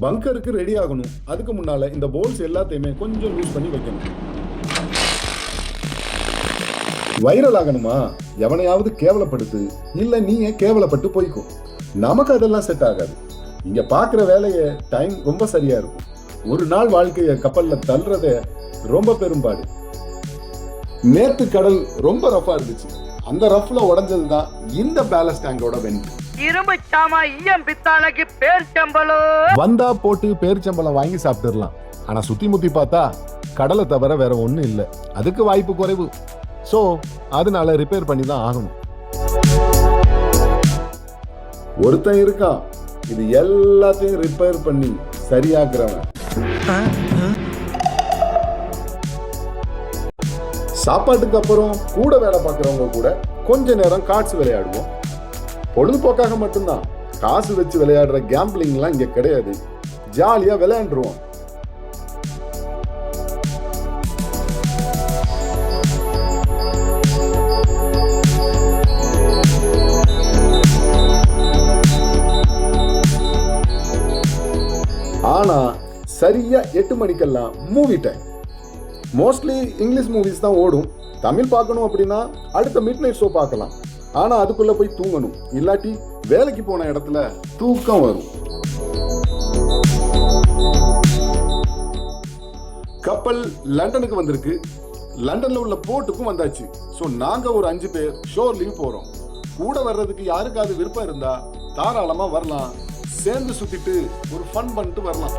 பங்கருக்கு ready ஆகணும். அதுக்கு முன்னால இந்த போல்ஸ் எல்லாத்தையுமே கொஞ்சம் லூஸ் பண்ணி வைக்கணும். வைரல் ஆகணுமா? எவனையாவது கேவலப்படுத்து, இல்ல நீயே கேவலப்பட்டு போய்க்கோ. நமக்கு அதெல்லாம் செட் ஆகாது. இங்க பாக்குற வேலைய டைம் ரொம்ப சரியா இருக்கும். ஒரு நாள் வாழ்க்கைய கப்பல்ல தள்ளுறத ரொம்ப பெரும்பாடு. நேத்து கடல் ரொம்ப ரஃபா இருந்துச்சு. அந்த ரஃப்ல உடைஞ்சதுதான் இந்த பேலஸ்ட் டேங்கோட வெண்ட். இரும்பு சாமா ஈயம் பித்தாளைக்கு பேர்ச்சம்பளம் வந்தா போட்டு பேரிச்சம்பளம் வாங்கி சாப்பிட்டுடலாம். ஆனா சுத்தி முத்தி பார்த்தா கடலை தவிர வேற ஒண்ணும் இல்லை. அதுக்கு வாய்ப்பு குறைவு. சோ அதனால ரிப்பேர் பண்ணி தான் ஆகணும். ஒருத்தன் இருக்கான் இது எல்லாத்தையும் ரிப்பேர் பண்ணி சரியாக்குறவன். சாப்பாட்டுக்கு அப்புறம் கூட வேலை பார்க்கறவங்க கூட கொஞ்ச நேரம் கார்ட்ஸ் விளையாடுவோம். பொழுதுபோக்காக மட்டும்தான். காசு வச்சு விளையாடுற கேம்பிளிங்லாம் இங்க கிடையாது. ஜாலியா விளையாண்டுருவோம். ஆனா சரியா 8 மணிக்கெல்லாம் movie time. Mostly English movies தான் ஓடும். தமிழ் பார்க்கணும் அப்படின்னா அடுத்த மிட் நைட் ஷோ பார்க்கலாம். ஆனா அதுக்குள்ள போய் தூங்கணும். இல்லாட்டி வேலைக்கு போன இடத்துல தூக்கம் வரும். கப்பல் லண்டனுக்கு வந்திருக்கு. லண்டன்ல உள்ள போர்ட்டுக்கும் வந்தாச்சு. ஸோ நாங்க ஒரு 5 பேர் ஷோர் லீவ் போறோம். கூட வர்றதுக்கு யாருக்காவது விருப்பம் இருந்தா தாராளமா வரலாம். சேர்ந்து சுத்திட்டு ஒரு ஃபன் பண்ணிட்டு வரலாம்.